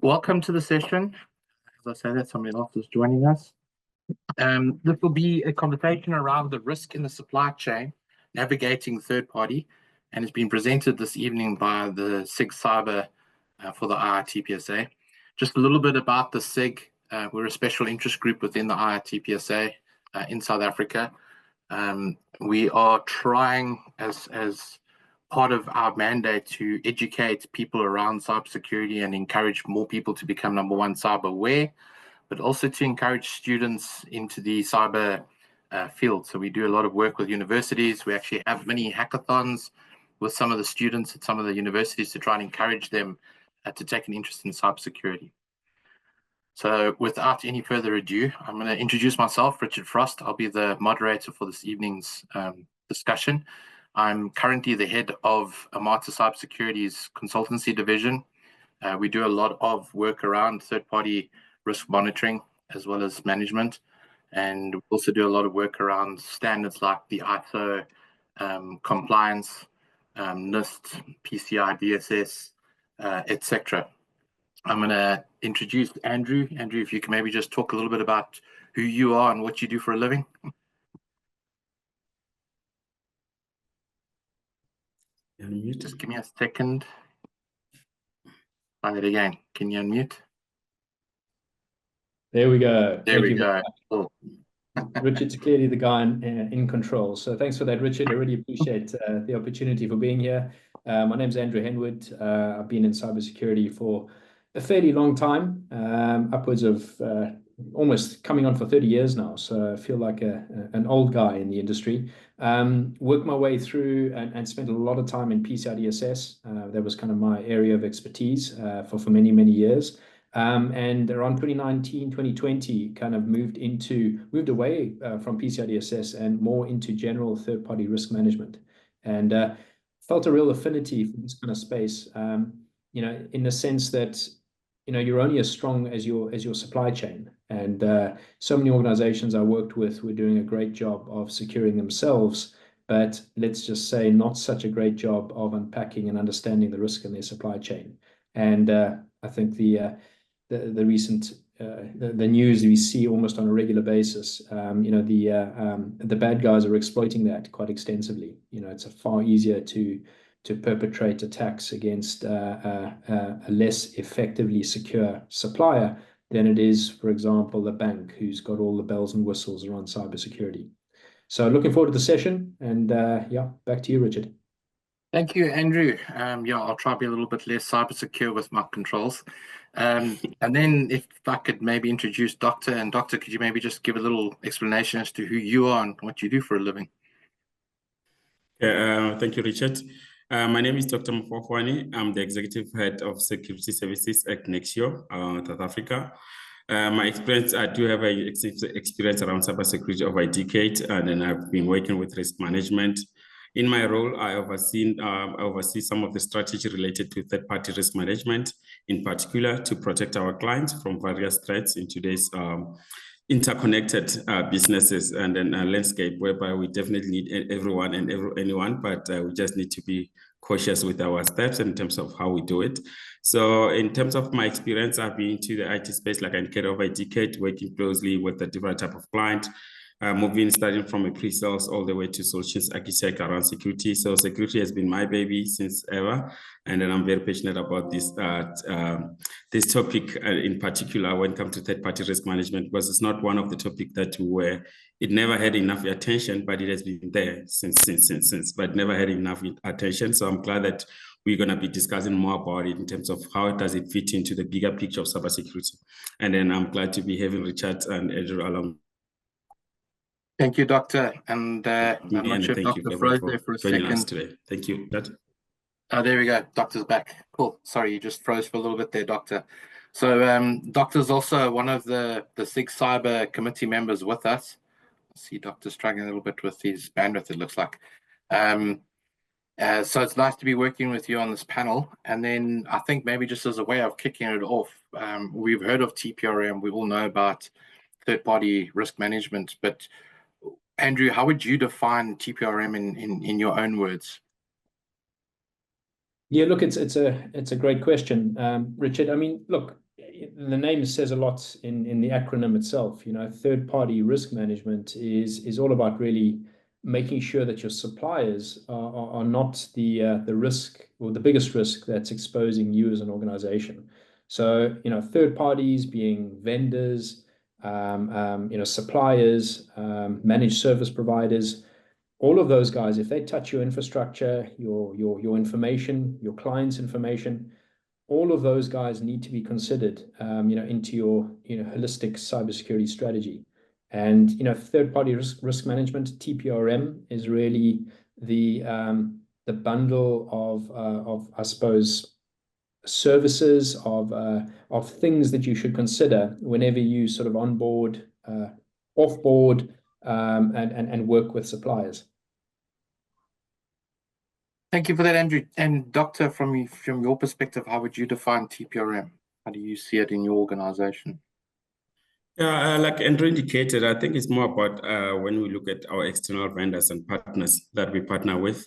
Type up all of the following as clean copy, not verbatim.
Welcome to the session. As I say that, somebody else is joining us. This will be a conversation around the risk in the supply chain, navigating third party, and it's been presented this evening by the SIGCyber for the IITPSA. Just a little bit about the SIG. We're a special interest group within the IITPSA in South Africa. We are trying as part of our mandate to educate people around cybersecurity and encourage more people to become number one cyber aware, but also to encourage students into the cyber field. So we do a lot of work with universities. We actually have many hackathons with some of the students at some of the universities to try and encourage them to take an interest in cybersecurity. So without any further ado, I'm going to introduce myself, Richard Frost. I'll be the moderator for this evening's discussion. I'm currently the head of Armata Cybersecurity's consultancy division. We do a lot of work around third-party risk monitoring as well as management. And we also do a lot of work around standards like the ISO compliance, NIST, PCI DSS, etc. I'm going to introduce Andrew. Andrew, if you can maybe just talk a little bit about who you are and what you do for a living. Unmute. Just give me a second. Try it again. Can you unmute? There we go. There we go. Cool. Richard's clearly the guy in control. So thanks for that, Richard. I really appreciate the opportunity for being here. My name's Andrew Henwood. I've been in cybersecurity for a fairly long time, upwards of almost coming on for 30 years now. So I feel like an old guy in the industry. Worked my way through and spent a lot of time in PCI DSS. That was kind of my area of expertise for many, many years. And around 2019, 2020, kind of moved away from PCI DSS and more into general third-party risk management, and felt a real affinity for this kind of space. In the sense that you're only as strong as your supply chain, and so many organizations I worked with were doing a great job of securing themselves, but let's just say not such a great job of unpacking and understanding the risk in their supply chain. And I think the recent the news we see almost on a regular basis, the bad guys are exploiting that quite extensively. It's far easier to perpetrate attacks against a less effectively secure supplier than it is, for example, the bank who's got all the bells and whistles around cybersecurity. So looking forward to the session, and yeah, back to you, Richard. Thank you, Andrew. Yeah, I'll try to be a little bit less cyber secure with my controls. And then if I could maybe introduce Doctor, and Doctor, could you maybe just give a little explanation as to who you are and what you do for a living? Thank you, Richard. My name is Dr. Mafuwafuwane. I'm the Executive Head of Security Services at Nexio, South Africa. My experience, I do have an extensive experience around cybersecurity over a decade, and then I've been working with risk management. In my role, I oversee some of the strategy related to third-party risk management, in particular to protect our clients from various threats in today's interconnected businesses and then a landscape whereby we definitely need everyone and anyone, but we just need to be cautious with our steps in terms of how we do it. So in terms of my experience, I've been into the IT space, like I indicated, over a decade, working closely with the different type of client, starting from a pre-sales all the way to solutions architect around security. So security has been my baby since ever. And then I'm very passionate about this topic in particular when it comes to third-party risk management, because it's not one of the topics that it never had enough attention, but it has been there since, but never had enough attention. So I'm glad that we're going to be discussing more about it in terms of how does it fit into the bigger picture of cybersecurity. And then I'm glad to be having Richard and Andrew along. Thank you, Doctor. And I'm not sure if Doctor froze there for a second. Today. Thank you. Oh, there we go. Doctor's back. Cool. Sorry, you just froze for a little bit there, Doctor. So Doctor's also one of the SIGCyber committee members with us. I see Doctor struggling a little bit with his bandwidth, it looks like. So it's nice to be working with you on this panel. And then I think maybe just as a way of kicking it off, we've heard of TPRM. We all know about third-party risk management, but Andrew, how would you define TPRM in your own words? Yeah, look, it's a great question, Richard. I mean, look, the name says a lot in the acronym itself. Third-party risk management is all about really making sure that your suppliers are not the risk or the biggest risk that's exposing you as an organization. So, third parties being vendors, suppliers, managed service providers, all of those guys, if they touch your infrastructure, your information, your client's information, all of those guys need to be considered, into your, holistic cybersecurity strategy. And, third-party risk management, TPRM, is really the bundle of I suppose, services of things that you should consider whenever you sort of onboard, offboard, and work with suppliers. Thank you for that, Andrew. And Doctor, from your perspective, how would you define TPRM? How do you see it in your organization? Yeah, like Andrew indicated, I think it's more about when we look at our external vendors and partners that we partner with.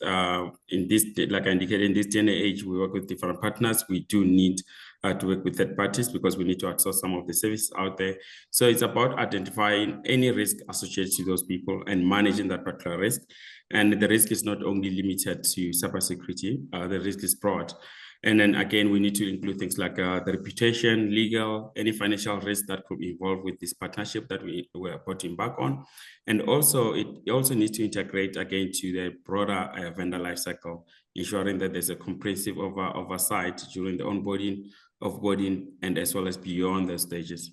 In this, like I indicated, in this day and age, we work with different partners. We do need to work with third parties because we need to outsource some of the services out there. So it's about identifying any risk associated to those people and managing that particular risk. And the risk is not only limited to cybersecurity, the risk is broad. And then again, we need to include things like the reputation, legal, any financial risk that could be involved with this partnership that we were about to embark on. And also, it also needs to integrate again to the broader vendor lifecycle, ensuring that there's a comprehensive oversight during the onboarding, offboarding, and as well as beyond those stages.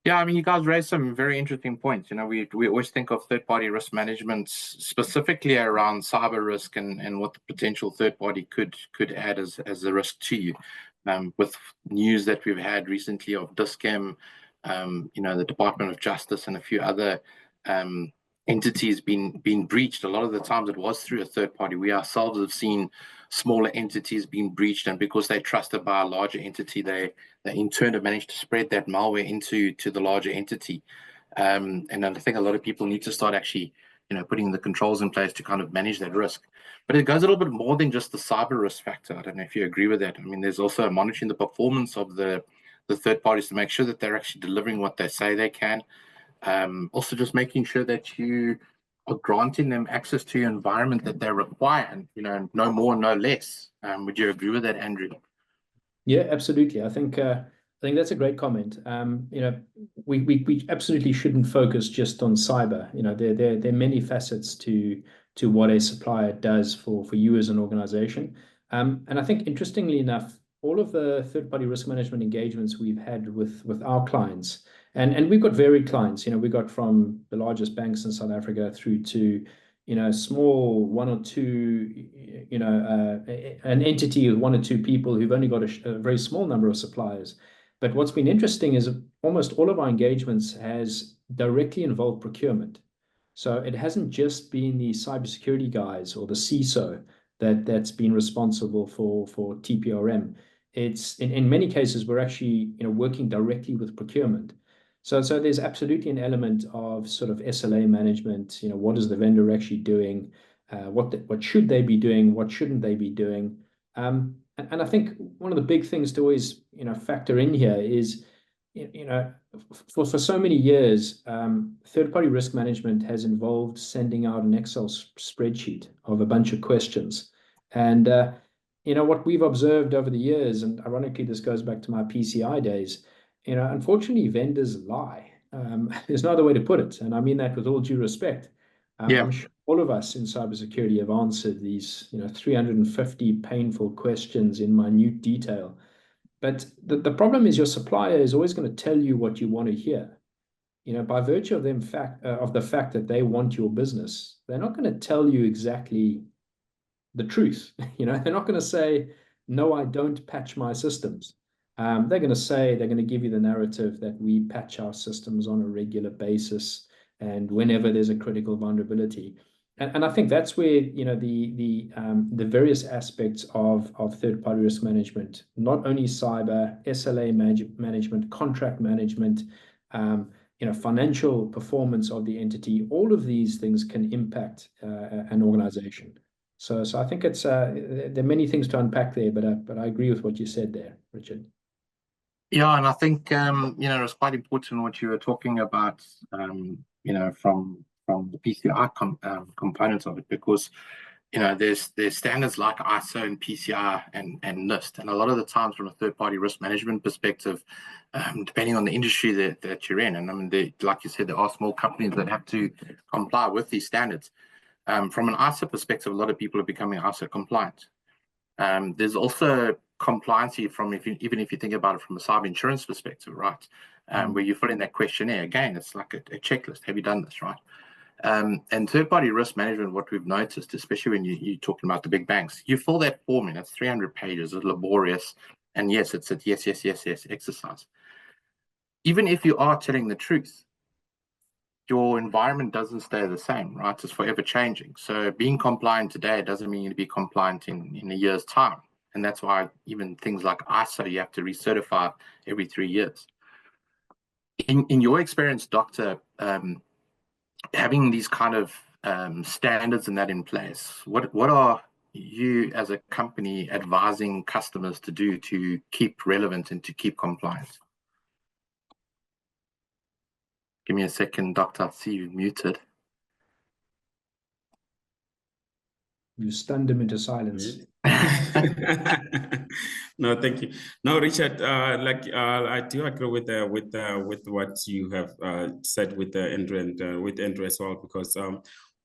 Yeah, I mean, you guys raised some very interesting points. We always think of third-party risk management specifically around cyber risk and what the potential third party could add as a risk to you. With news that we've had recently of DISCEM, the Department of Justice and a few other entities being breached. A lot of the times it was through a third party. We ourselves have seen smaller entities being breached, and because they're trusted by a larger entity, they in turn have managed to spread that malware into the larger entity. And I think a lot of people need to start actually, putting the controls in place to kind of manage that risk. But it goes a little bit more than just the cyber risk factor. I don't know if you agree with that. I mean, there's also monitoring the performance of the third parties to make sure that they're actually delivering what they say they can. Also just making sure that you are granting them access to your environment that they require, and no more, no less. Would you agree with that, Andrew? Yeah, absolutely. I think that's a great comment. We absolutely shouldn't focus just on cyber. There are many facets to what a supplier does for you as an organization. And I think interestingly enough, all of the third-party risk management engagements we've had with our clients, and we've got varied clients. We got from the largest banks in South Africa through to small one or two, an entity of one or two people who've only got a very small number of suppliers. But what's been interesting is almost all of our engagements has directly involved procurement. So it hasn't just been the cybersecurity guys or the CISO that's been responsible for TPRM. It's in many cases we're actually working directly with procurement. So there's absolutely an element of sort of SLA management. What is the vendor actually doing? What should they be doing? What shouldn't they be doing? And I think one of the big things to always factor in here is for so many years, third-party risk management has involved sending out an Excel spreadsheet of a bunch of questions. And what we've observed over the years, and ironically this goes back to my PCI days, unfortunately, vendors lie. There's no other way to put it, and I mean that with all due respect. I'm sure all of us in cybersecurity have answered these, 350 painful questions in minute detail. But the problem is your supplier is always going to tell you what you want to hear. By virtue of the fact that they want your business, they're not going to tell you exactly the truth. They're not going to say, "No, I don't patch my systems." They're going to give you the narrative that we patch our systems on a regular basis and whenever there's a critical vulnerability. And I think that's where the various aspects of third-party risk management, not only cyber, SLA management, contract management, financial performance of the entity, all of these things can impact an organization. So I think it's there are many things to unpack there, but I agree with what you said there, Richard. Yeah, and I think it's quite important what you were talking about, from the PCI components of it, because there's standards like ISO and PCI and NIST, and a lot of the times from a third-party risk management perspective, depending on the industry that you're in, and I mean, like you said, there are small companies that have to comply with these standards. From an ISO perspective, a lot of people are becoming ISO compliant. There's also compliancy from even if you think about it from a cyber insurance perspective, right? Where you fill in that questionnaire. Again, it's like a checklist. Have you done this, right? And third-party risk management, what we've noticed, especially when you're talking about the big banks, you fill that form in, it's 300 pages, it's laborious, and yes, it's a yes exercise. Even if you are telling the truth, your environment doesn't stay the same, right? It's forever changing. So being compliant today doesn't mean you to be compliant in a year's time. And that's why even things like ISO, you have to recertify every 3 years. In your experience, Doctor, having these kind of standards and that in place, what are you as a company advising customers to do to keep relevant and to keep compliant? Give me a second, Doctor. I see you muted. You stunned him into silence. No, thank you. No, Richard. I do agree with what you have said with Andrew and with Andrew as well, because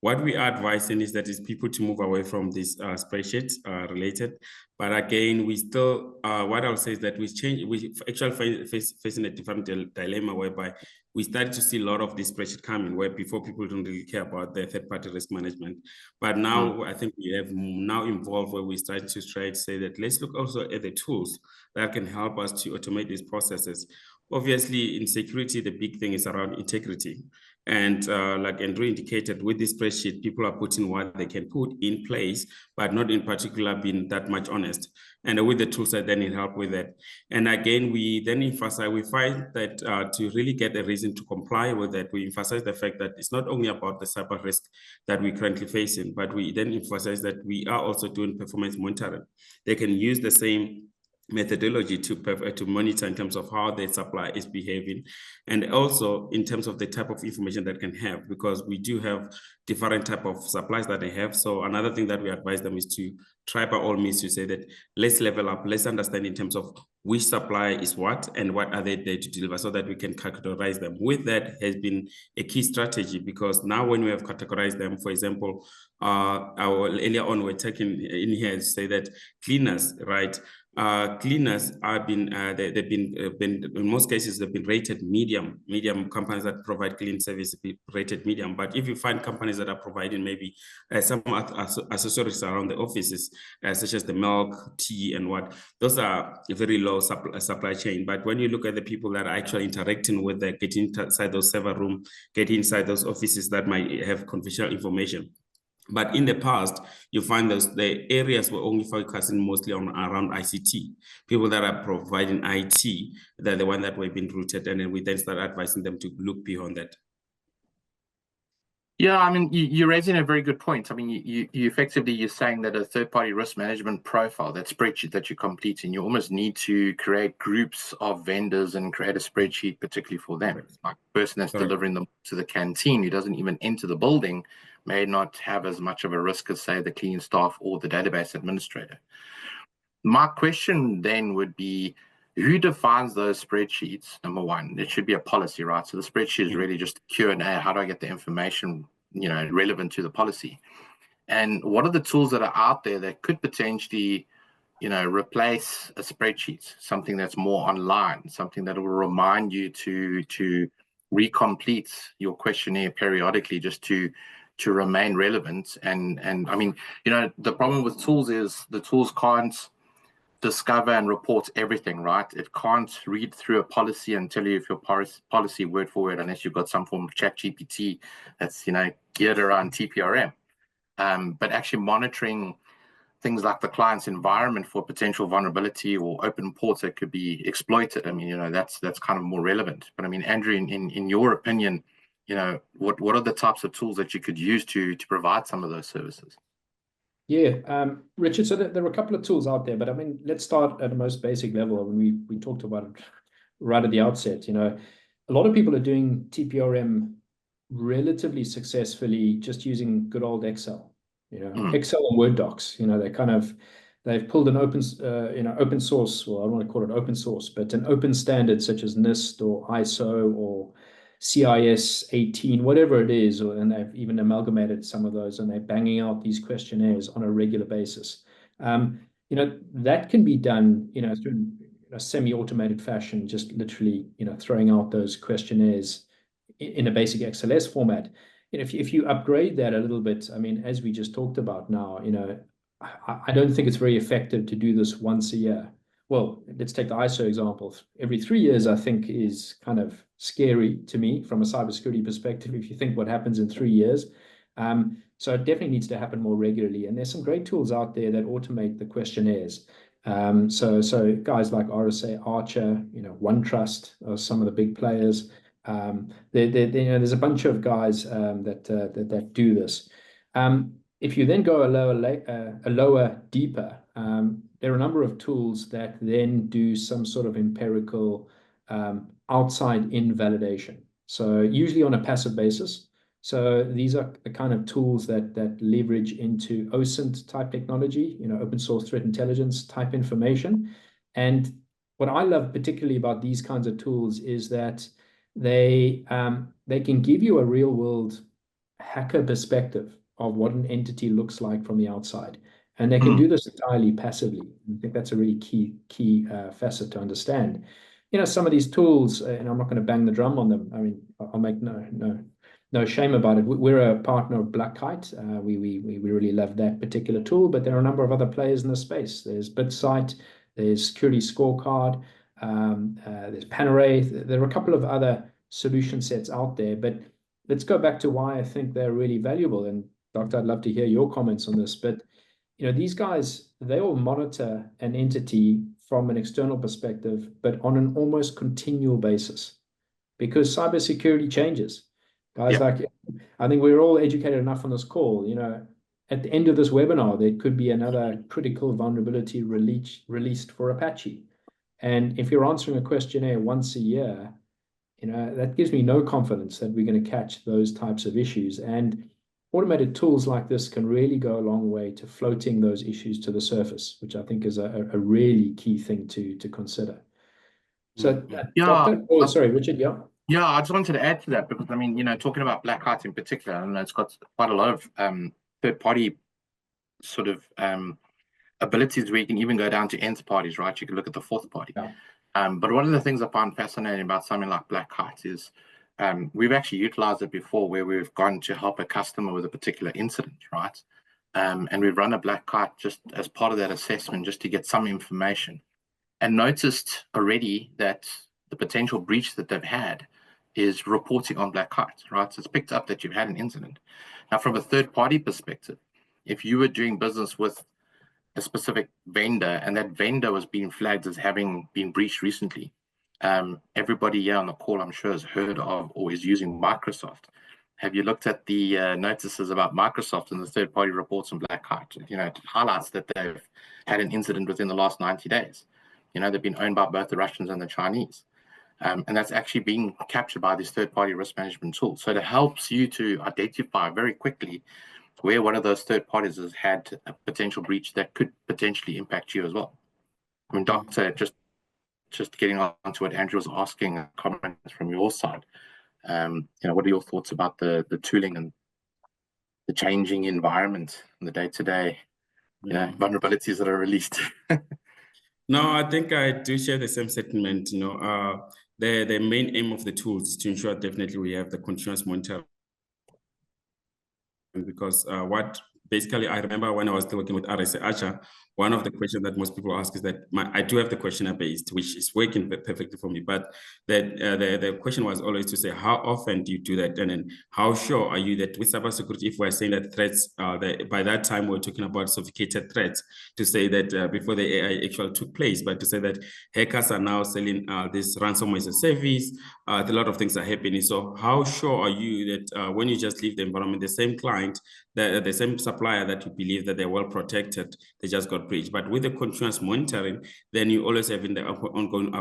what we are advising is that is people to move away from these spreadsheets related. But again, we still what I'll say is that we actually facing a different dilemma whereby we started to see a lot of this spreadsheet coming, where before people don't really care about their third-party risk management. But now I think we have now involved where we start to try to say that let's look also at the tools that can help us to automate these processes. Obviously, in security, the big thing is around integrity. And like Andrew indicated, with this spreadsheet, people are putting what they can put in place, but not in particular being that much honest. And with the tools that then help with that. And again, we then emphasize, we find that to really get a reason to comply with that, we emphasize the fact that it's not only about the cyber risk that we're currently facing, but we then emphasize that we are also doing performance monitoring. They can use the same methodology to monitor in terms of how the supply is behaving, and also in terms of the type of information that can have, because we do have different type of supplies that they have. So another thing that we advise them is to try by all means to say that let's level up, let's understand in terms of which supply is what and what are they there to deliver, so that we can categorize them. With that has been a key strategy, because now when we have categorized them, for example, earlier on we're taking in here to say that cleaners, right? Cleaners have been they've been in most cases they've been rated medium companies that provide clean service rated medium. But if you find companies that are providing maybe some accessories around the offices, such as the milk, tea, and what, those are a very low supply chain. But when you look at the people that are actually interacting with the getting inside those server room, getting inside those offices that might have confidential information. But in the past, you find the areas were only focusing mostly on around ICT. People that are providing IT, they're the one that we've been rooted, and then we then start advising them to look beyond that. Yeah, I mean, you're raising a very good point. I mean, you effectively, you're saying that a third-party risk management profile, that spreadsheet that you're completing, you almost need to create groups of vendors and create a spreadsheet particularly for them. It's like the person that's delivering them to the canteen who doesn't even enter the building may not have as much of a risk as, say, the cleaning staff or the database administrator. My question then would be, who defines those spreadsheets? Number one, it should be a policy, right? So the spreadsheet is really just Q&A. How do I get the information, relevant to the policy? And what are the tools that are out there that could potentially, replace a spreadsheet, something that's more online, something that will remind you to recomplete your questionnaire periodically, just to remain relevant. And I mean, the problem with tools is the tools can't discover and report everything, right? It can't read through a policy and tell you if your policy word for word, unless you've got some form of chat GPT that's, geared around TPRM. But actually monitoring things like the client's environment for potential vulnerability or open ports that could be exploited. I mean, that's kind of more relevant. But I mean, Andrew, in your opinion, what are the types of tools that you could use to provide some of those services? Yeah, Richard, so there are a couple of tools out there, but I mean, let's start at the most basic level. When we talked about right at the outset. You know, a lot of people are doing TPRM relatively successfully just using good old Excel. You know, Excel and Word docs. You know, they've pulled an open source. Well, I don't want to call it open source, but an open standard such as NIST or ISO or CIS 18, whatever it is, and they've even amalgamated some of those, and they're banging out these questionnaires on a regular basis. You know, that can be done, you know, through a semi-automated fashion, just literally, you know, throwing out those questionnaires in a basic XLS format. You know, if you upgrade that a little bit, I mean, as we just talked about now, you know, I don't think it's very effective to do this once a year. Well, let's take the ISO example. Every 3 years, I think, is kind of scary to me from a cybersecurity perspective, if you think what happens in 3 years. So it definitely needs to happen more regularly. And there's some great tools out there that automate the questionnaires. So guys like RSA, Archer, you know, OneTrust are some of the big players. You know, there's a bunch of guys that do this. If you then go a lower, deeper, there are a number of tools that then do some sort of empirical outside-in validation. So usually on a passive basis. So these are the kind of tools that leverage into OSINT type technology, you know, open source threat intelligence type information. And what I love particularly about these kinds of tools is that they can give you a real world hacker perspective of what an entity looks like from the outside. And they can do this entirely passively. I think that's a really key facet to understand. You know, some of these tools, and I'm not going to bang the drum on them. I mean, I'll make no shame about it. We're a partner of BlckRhino. We really love that particular tool, but there are a number of other players in the space. There's BitSight, there's Security Scorecard, there's Panoray. There are a couple of other solution sets out there, but let's go back to why I think they're really valuable. And Doctor, I'd love to hear your comments on this, but you know, these guys, they all monitor an entity from an external perspective, but on an almost continual basis, because cybersecurity changes. Guys, like, I think we're all educated enough on this call. You know, at the end of this webinar, there could be another critical vulnerability released for Apache. And if you're answering a questionnaire once a year, you know, that gives me no confidence that we're going to catch those types of issues. And automated tools like this can really go a long way to floating those issues to the surface, which I think is a really key thing to consider. So, Doctor, sorry, Richard, Yeah, I just wanted to add to that because, I mean, you know, talking about BlckRhino in particular, and it's got quite a lot of third-party sort of abilities where you can even go down to nth parties, right? You can look at the fourth party. Yeah. But one of the things I find fascinating about something like BlckRhino is we've actually utilized it before where we've gone to help a customer with a particular incident, right? And we've run a BlckRhino just as part of that assessment just to get some information and noticed already that the potential breach that they've had is reporting on BlckRhino, right? So it's picked up that you've had an incident. Now, from a third-party perspective, if you were doing business with a specific vendor and that vendor was being flagged as having been breached recently, everybody here on the call, I'm sure, has heard of or is using Microsoft. Have you looked at the notices about Microsoft and the third-party reports on BlckRhino? You know, it highlights that they've had an incident within the last 90 days. You know, they've been owned by both the Russians and the Chinese. And that's actually being captured by these third-party risk management tools. So it helps you to identify very quickly where one of those third parties has had a potential breach that could potentially impact you as well. I mean, Doctor, just getting on to what Andrew was asking, comments from your side. You know, what are your thoughts about the tooling and the changing environment and the day-to-day vulnerabilities that are released? No, I think I do share the same sentiment. You know, the main aim of the tools is to ensure definitely we have the continuous monitoring, because what basically I remember when I was still working with RSA Archer, one of the questions that most people ask is that I do have the questionnaire based, which is working perfectly for me. But the question was always to say, how often do you do that? And then how sure are you that with cybersecurity, if we're saying that threats, by that time we're talking about sophisticated threats, to say that before the AI actually took place, but to say that hackers are now selling this ransomware as a service, a lot of things are happening. So how sure are you that when you just leave the environment, the same client the same supplier that you believe that they're well protected, they just got breached. But with the continuous monitoring, then you always have in the ongoing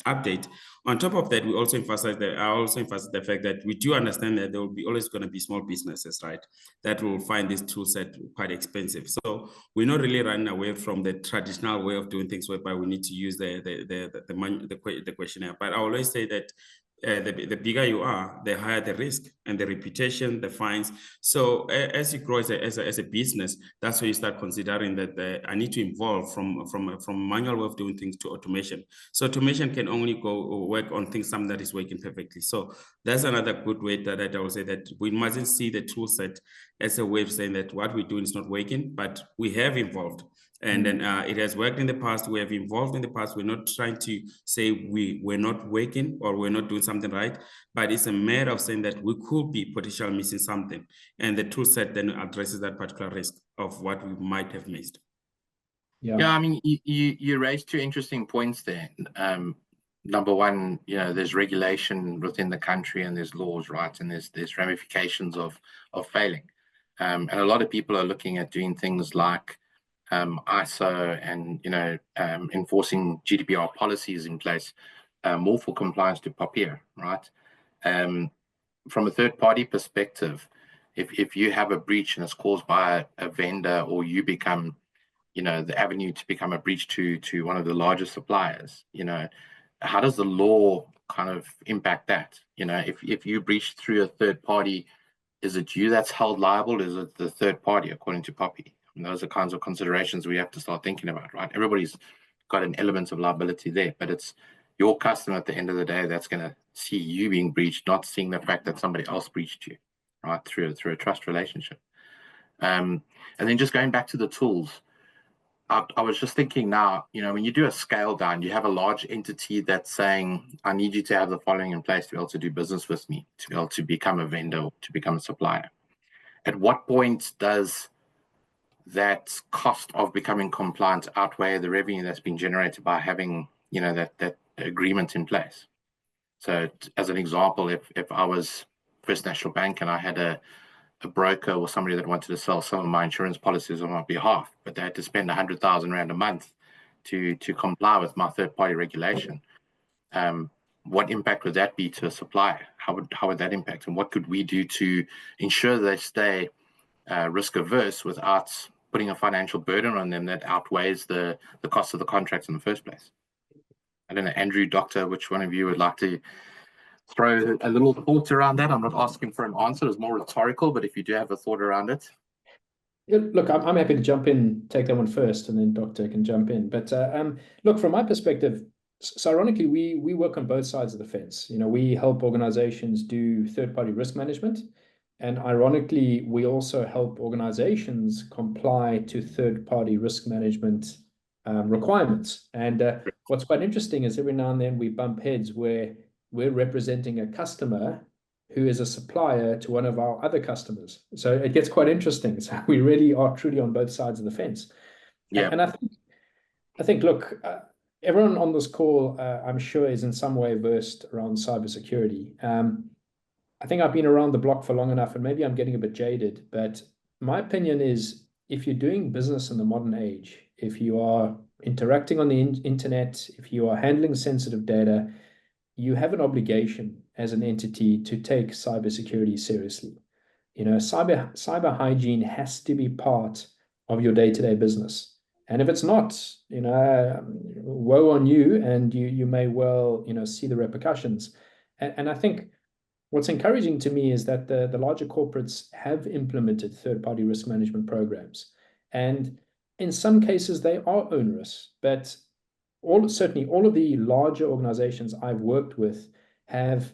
update. On top of that, I also emphasize the fact that we do understand that there will be always going to be small businesses, right, that will find this tool set quite expensive. So we're not really running away from the traditional way of doing things, whereby we need to use the questionnaire. But I always say that the bigger you are, the higher the risk and the reputation, the fines. So as you grow as a business, that's where you start considering that I need to evolve from manual way of doing things to automation. So automation can only work on things, something that is working perfectly. So that's another good way that I would say that we mustn't see the tool set as a way of saying that what we're doing is not working, but we have evolved. And then it has worked in the past. We have evolved in the past. We're not trying to say we're not working or we're not doing something right, but it's a matter of saying that we could be potentially missing something. And the tool set then addresses that particular risk of what we might have missed. Yeah, I mean, you raised two interesting points there. Number one, there's regulation within the country and there's laws, right? And there's ramifications of failing. And a lot of people are looking at doing things like ISO and enforcing GDPR policies in place, more for compliance to POPIA, right? From a third-party perspective, if you have a breach and it's caused by a vendor, or you become, the avenue to become a breach to one of the largest suppliers, how does the law kind of impact that? If you breach through a third party, is it you that's held liable? Is it the third party according to POPI? And those are kinds of considerations we have to start thinking about, right? Everybody's got an element of liability there, but it's your customer at the end of the day that's going to see you being breached, not seeing the fact that somebody else breached you, right? Through a trust relationship. And then just going back to the tools, I was just thinking now, when you do a scale down, you have a large entity that's saying, I need you to have the following in place to be able to do business with me, to be able to become a vendor, to become a supplier. At what point does that cost of becoming compliant outweigh the revenue that's been generated by having, that agreement in place? So as an example, if I was First National Bank and I had a broker or somebody that wanted to sell some of my insurance policies on my behalf, but they had to spend 100,000 Rand a month to comply with my third-party regulation, what impact would that be to a supplier? How would that impact? And what could we do to ensure they stay risk averse without putting a financial burden on them that outweighs the cost of the contracts in the first place? I don't know, Andrew, Doctor, which one of you would like to throw a little thought around that? I'm not asking for an answer, it's more rhetorical, but if you do have a thought around it. Yeah, look, I'm happy to jump in, take that one first, and then Doctor can jump in. But look, from my perspective, so ironically, we work on both sides of the fence. We help organizations do third-party risk management, and ironically, we also help organizations comply to third-party risk management requirements. And what's quite interesting is every now and then we bump heads where we're representing a customer who is a supplier to one of our other customers. So it gets quite interesting. So we really are truly on both sides of the fence. Yeah. And I think, look, everyone on this call, I'm sure, is in some way versed around cybersecurity. I think I've been around the block for long enough, and maybe I'm getting a bit jaded, but my opinion is, if you're doing business in the modern age, if you are interacting on the internet, if you are handling sensitive data, you have an obligation as an entity to take cybersecurity seriously. Cyber hygiene has to be part of your day-to-day business. And if it's not, woe on you, and you may well, see the repercussions. And I think what's encouraging to me is that the larger corporates have implemented third-party risk management programs. And in some cases, they are onerous, but certainly all of the larger organizations I've worked with have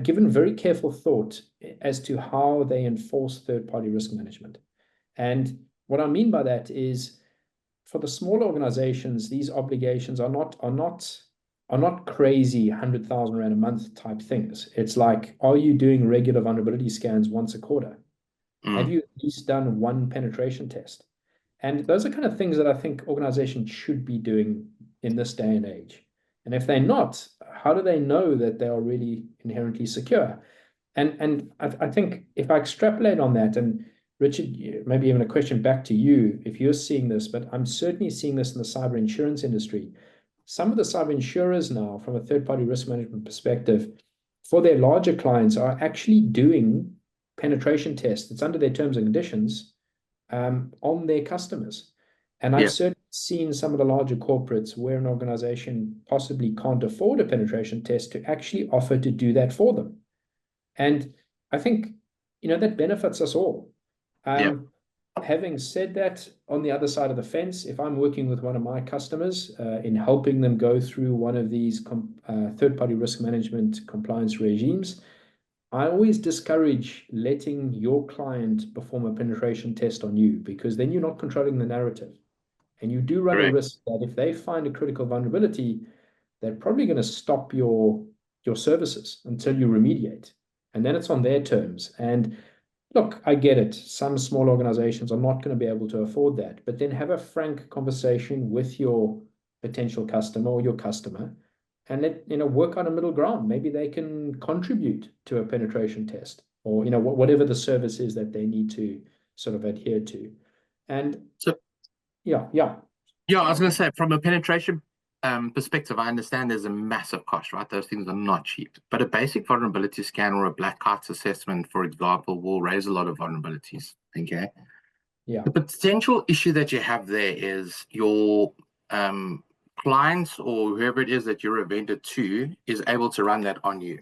given very careful thought as to how they enforce third-party risk management. And what I mean by that is, for the smaller organizations, these obligations are not crazy 100,000 Rand a month type things. It's like, are you doing regular vulnerability scans once a quarter? Have you at least done one penetration test? And those are kind of things that I think organizations should be doing in this day and age. And if they're not, how do they know that they are really inherently secure? And I think if I extrapolate on that, and Richard, maybe even a question back to you, if you're seeing this, but I'm certainly seeing this in the cyber insurance industry. Some of the cyber insurers now, from a third-party risk management perspective, for their larger clients, are actually doing penetration tests. It's under their terms and conditions on their customers. And I've certainly seen some of the larger corporates where an organization possibly can't afford a penetration test to actually offer to do that for them. And I think, that benefits us all. Having said that, on the other side of the fence, if I'm working with one of my customers in helping them go through one of these third-party risk management compliance regimes, I always discourage letting your client perform a penetration test on you, because then you're not controlling the narrative. And you do run a risk that if they find a critical vulnerability, they're probably going to stop your services until you remediate. And then it's on their terms. And look, I get it. Some small organizations are not going to be able to afford that. But then have a frank conversation with your potential customer or your customer and work on a middle ground. Maybe they can contribute to a penetration test, or whatever the service is that they need to sort of adhere to. And so yeah, I was going to say, from a penetration perspective, I understand there's a massive cost, right? Those things are not cheap. But a basic vulnerability scan or a black box assessment, for example, will raise a lot of vulnerabilities. Okay. Yeah. The potential issue that you have there is your clients or whoever it is that you're a vendor to is able to run that on you.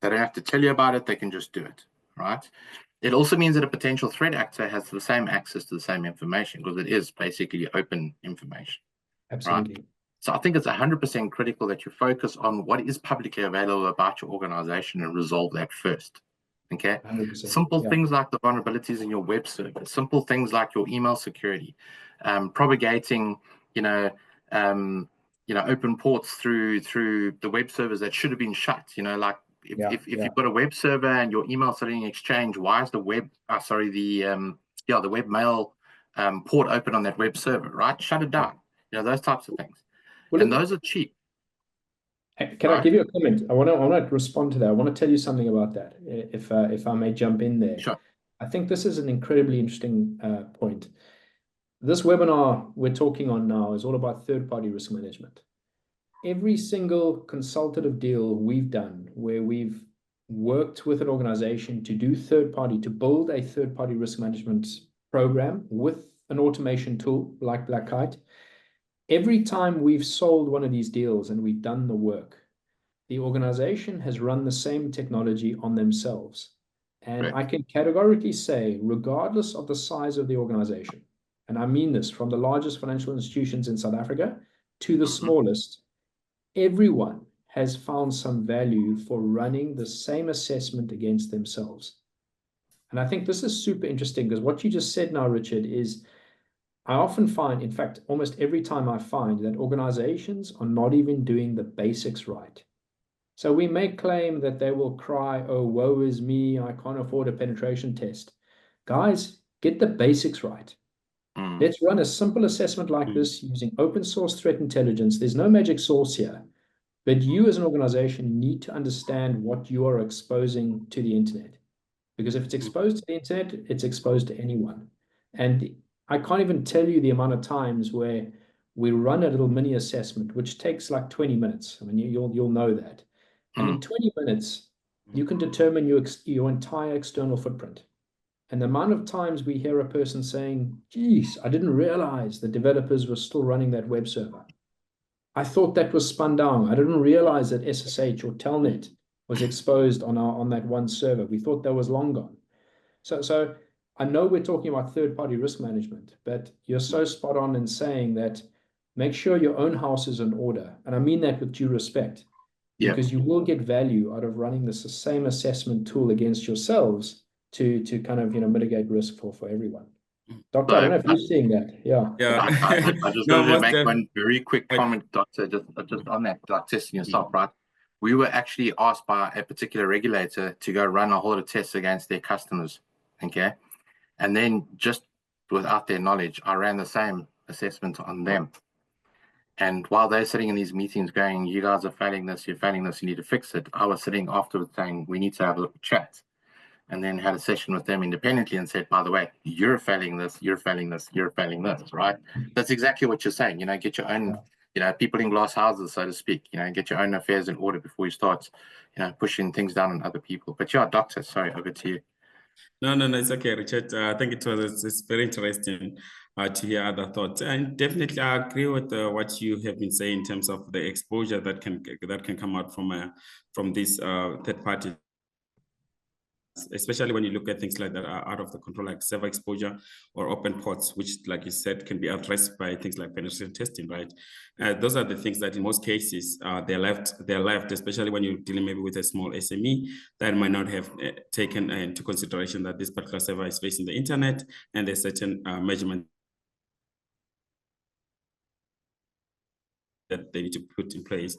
They don't have to tell you about it. They can just do it, right? It also means that a potential threat actor has the same access to the same information, because it is basically open information. Absolutely. Right? So I think it's 100% critical that you focus on what is publicly available about your organization and resolve that first. Okay. 100%. Simple things like the vulnerabilities in your web server, simple things like your email security, propagating, open ports through the web servers that should have been shut. Like if you've got a web server and your email sitting in Exchange, why is the webmail port open on that web server? Right, shut it down. Those types of things. Well, and those are cheap. Can I give you a comment? I want to respond to that. I want to tell you something about that, if I may jump in there. Sure. I think this is an incredibly interesting point. This webinar we're talking on now is all about third-party risk management. Every single consultative deal we've done where we've worked with an organization to build a third-party risk management program with an automation tool like BlckRhino, every time we've sold one of these deals and we've done the work, the organization has run the same technology on themselves. And I can categorically say, regardless of the size of the organization, and I mean this from the largest financial institutions in South Africa to the smallest, everyone has found some value for running the same assessment against themselves. And I think this is super interesting, because what you just said now, Richard, is I often find, in fact, almost every time I find that organizations are not even doing the basics right. So we may claim that they will cry, oh, woe is me, I can't afford a penetration test. Guys, get the basics right. Let's run a simple assessment like this using open source threat intelligence. There's no magic sauce here, but you as an organization need to understand what you are exposing to the internet. Because if it's exposed to the internet, it's exposed to anyone. And I can't even tell you the amount of times where we run a little mini assessment, which takes like 20 minutes. I mean, you'll know that. And in 20 minutes, you can determine your entire external footprint. And the amount of times we hear a person saying, geez, I didn't realize the developers were still running that web server. I thought that was spun down. I didn't realize that SSH or Telnet was exposed on that one server. We thought that was long gone. So I know we're talking about third-party risk management, but you're so spot on in saying that make sure your own house is in order. And I mean that with due respect, because you will get value out of running the same assessment tool against yourselves to kind of mitigate risk for everyone. Doctor, I don't know if you're seeing that. I just wanted to make one very quick comment, Doctor, just on that, like testing yourself, right? We were actually asked by a particular regulator to go run a whole lot of tests against their customers, okay? And then just without their knowledge, I ran the same assessment on them. And while they're sitting in these meetings going, you guys are failing this, you're failing this, you need to fix it, I was sitting afterwards saying, we need to have a little chat. and then had a session with them independently and said, by the way, you're failing this, you're failing this, you're failing this, right? That's exactly what you're saying. Get your own, people in glass houses, so to speak, get your own affairs in order before you start, pushing things down on other people. But yeah, Doctor, sorry, over to you. No, it's okay, Richard. I think it's very interesting to hear other thoughts, and definitely I agree with what you have been saying in terms of the exposure that can come out from this third party, especially when you look at things like that are out of the control, like server exposure or open ports, which, like you said, can be addressed by things like penetration testing, right? Those are the things that in most cases they're left, especially when you're dealing maybe with a small SME that might not have taken into consideration that this particular server is facing the internet and there's certain measurement that they need to put in place.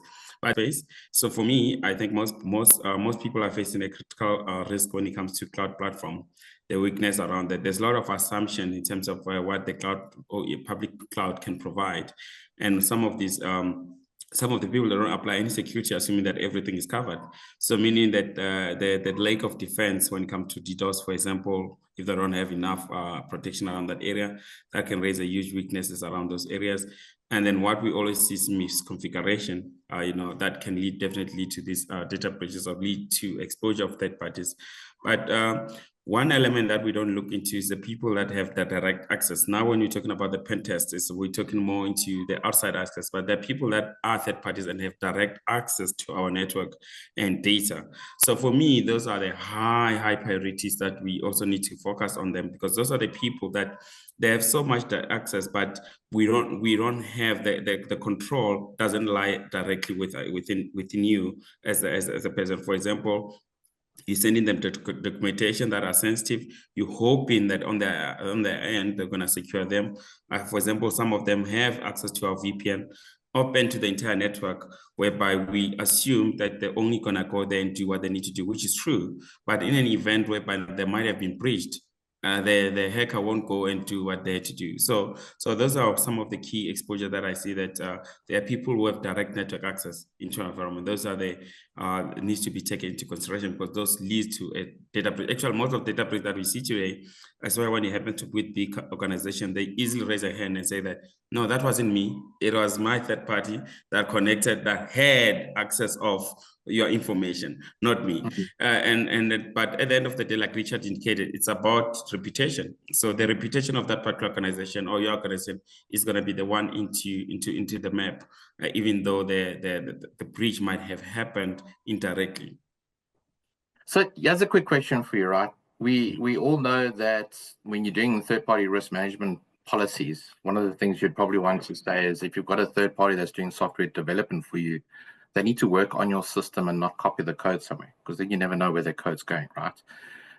So for me, I think most people are facing a critical risk when it comes to cloud platform. The weakness around that. There's a lot of assumption in terms of what the cloud or public cloud can provide, and some of these. Some of the people that don't apply any security, assuming that everything is covered. So meaning that the lack of defense when it comes to DDoS, for example, if they don't have enough protection around that area, that can raise a huge weaknesses around those areas. And then what we always see is misconfiguration, that can definitely lead to these data breaches or lead to exposure of third parties. But one element that we don't look into is the people that have the direct access. Now, when you're talking about the pen testers, we're talking more into the outside access, but there are people that are third parties and have direct access to our network and data. So for me, those are the high priorities that we also need to focus on them, because those are the people that they have so much access, but we don't have the control doesn't lie directly within you as a person. For example, you're sending them documentation that are sensitive. You're hoping that on their end they're going to secure them. For example, some of them have access to our VPN open to the entire network, whereby we assume that they're only going to go there and do what they need to do, which is true. But in an event whereby they might have been breached, the hacker won't go and do what they have to do. So those are some of the key exposure that I see, that there are people who have direct network access into our environment. Those are the needs to be taken into consideration, because those lead to a data breach. Actually, most of the data breach that we see today, that's why when it happens to with big organization, they easily raise a hand and say that, no, that wasn't me. It was my third party that connected, that had access of your information, not me. But at the end of the day, like Richard indicated, it's about reputation. So the reputation of that particular organization or your organization is going to be the one into the map, even though the breach might have happened indirectly. So here's a quick question for you, right? We all know that when you're doing third-party risk management policies, one of the things you'd probably want to say is, if you've got a third party that's doing software development for you, they need to work on your system and not copy the code somewhere, because then you never know where their code's going, right?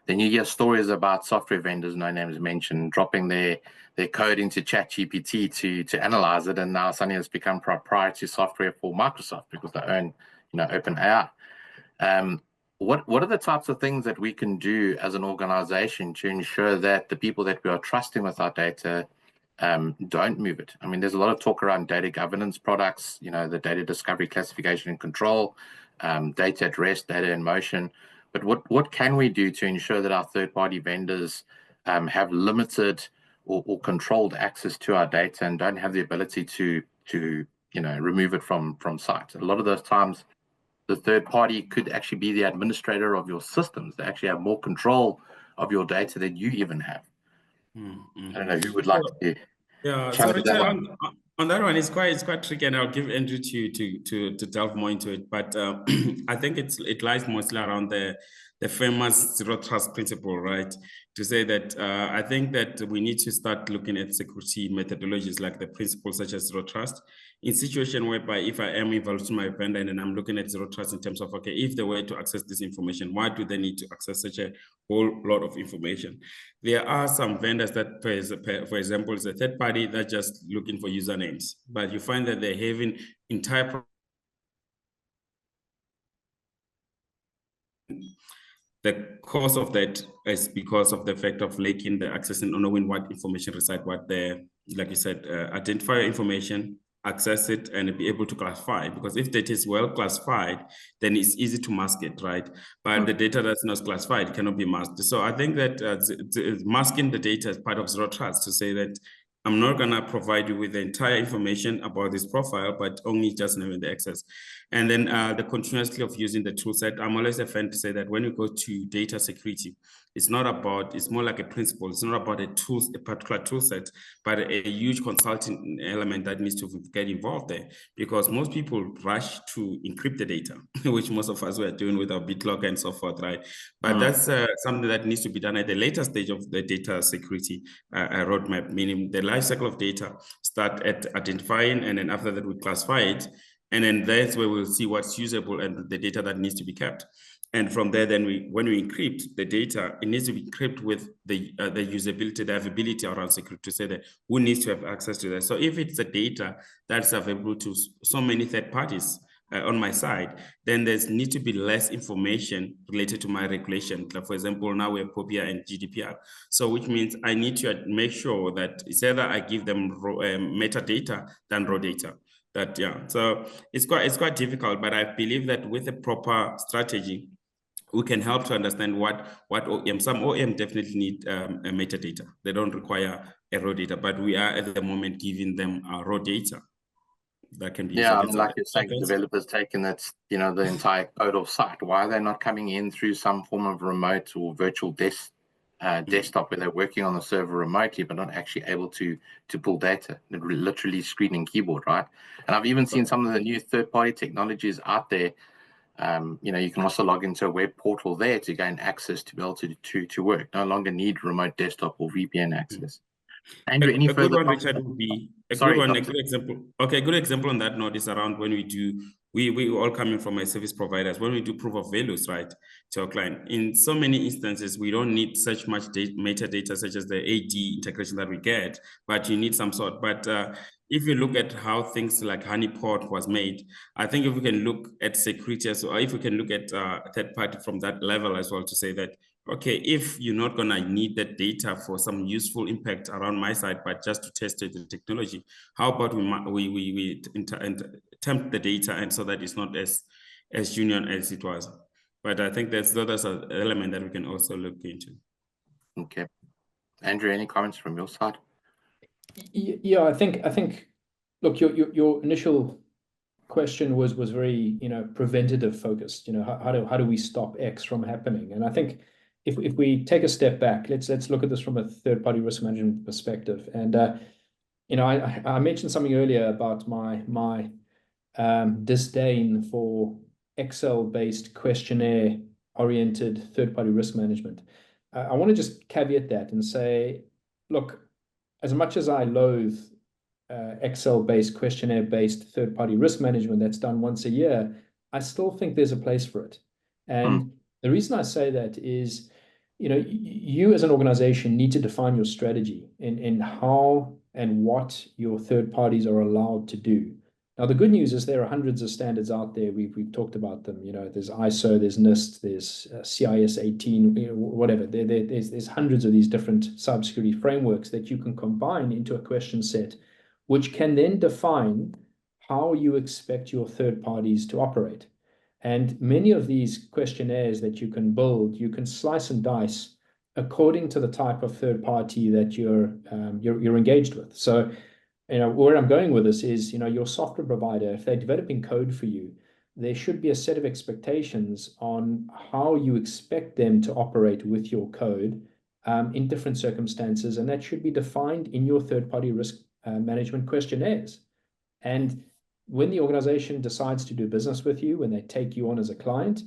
Then you hear stories about software vendors, no names mentioned, dropping their code into ChatGPT to analyze it, and now suddenly it's become proprietary software for Microsoft because they own, OpenAI. What are the types of things that we can do as an organization to ensure that the people that we are trusting with our data don't move it? I mean, there's a lot of talk around data governance products, the data discovery, classification, and control, data at rest, data in motion. But what can we do to ensure that our third-party vendors have limited or controlled access to our data and don't have the ability to remove it from sight? A lot of those times, the third party could actually be the administrator of your systems. They actually have more control of your data than you even have. I don't know who would like to. Yeah, so Richard, on that one, it's quite tricky, and I'll give Andrew to delve more into it. But I think it lies mostly around the famous zero trust principle, right? To say that I think that we need to start looking at security methodologies like the principles such as zero trust, in situation whereby if I am involved in my vendor and then I'm looking at zero trust in terms of, okay, if they were to access this information, why do they need to access such a whole lot of information? There are some vendors that, for example, is a third party that's just looking for usernames, but you find that they're having entire the cause of that is because of the fact of lacking the access and knowing what information reside, what the, like you said, identifier information, access it and be able to classify it. Because if data is well classified, then it's easy to mask it, right? But the data that's not classified cannot be masked. So I think that masking the data is part of zero trust, to say that I'm not going to provide you with the entire information about this profile, but only just knowing the access. And then the continuously of using the tool set. I'm always a fan to say that when you go to data security, it's not about, it's more like a principle. It's not about a particular tool set, but a huge consulting element that needs to get involved there, because most people rush to encrypt the data, which most of us were doing with our BitLocker and so forth, right? But that's something that needs to be done at the later stage of the data security roadmap, meaning the life cycle of data start at identifying, and then after that we classify it. And then that's where we'll see what's usable and the data that needs to be kept. And from there, then when we encrypt the data, it needs to be encrypted with the usability, the availability around security, to say that who needs to have access to that. So if it's the data that's available to so many third parties on my side, then there's need to be less information related to my regulation. Like, for example, now we have POPIA and GDPR. So which means I need to make sure that it's either I give them metadata than raw data. That, yeah, so it's quite difficult, but I believe that with a proper strategy, we can help to understand what OEM. Some OEM definitely need a metadata. They don't require a raw data, but we are at the moment giving them raw data that can be. Yeah, I mean, like you're saying, developers taking that, you know, the entire code off site. Why are they not coming in through some form of remote or virtual desktop where they're working on the server remotely, but not actually able to pull data? Literally screen and keyboard, right? And I've even seen some of the new third-party technologies out there. You know, you can also log into a web portal there to gain access to be able to work. No longer need remote desktop or VPN access. Andrew, any further? A good one, Richard, would be a good one. A good example. Okay, a good example on that note is around when we do. We all coming from a service providers. When we do proof of values, right, to our client, in so many instances, we don't need such much metadata such as the AD integration that we get, but you need some sort. But if you look at how things like Honeypot was made, I think if we can look at security, or if we can look at third party from that level as well, to say that, okay, if you're not going to need that data for some useful impact around my side, but just to test the technology, how about we tempt the data, and so that it's not as junior as it was. But I think that's an element that we can also look into. Okay. Andrew, any comments from your side? Yeah, I think look, your initial question was very, you know, preventative focused. You know, how do we stop X from happening? And I think if we take a step back, let's look at this from a third-party risk management perspective. And you know, I mentioned something earlier about my disdain for Excel-based questionnaire-oriented third-party risk management. I want to just caveat that and say, look, as much as I loathe Excel-based, questionnaire-based third-party risk management that's done once a year, I still think there's a place for it. And the reason I say that is, you know, you as an organization need to define your strategy in how and what your third parties are allowed to do. Now, the good news is there are hundreds of standards out there. We've talked about them. You know, there's ISO, there's NIST, there's CIS 18, you know, whatever. There's hundreds of these different cybersecurity frameworks that you can combine into a question set, which can then define how you expect your third parties to operate. And many of these questionnaires that you can build, you can slice and dice according to the type of third party that you're engaged with. So, you know, where I'm going with this is, you know, your software provider, if they're developing code for you, there should be a set of expectations on how you expect them to operate with your code in different circumstances, and that should be defined in your third-party risk management questionnaires. And when the organization decides to do business with you, when they take you on as a client,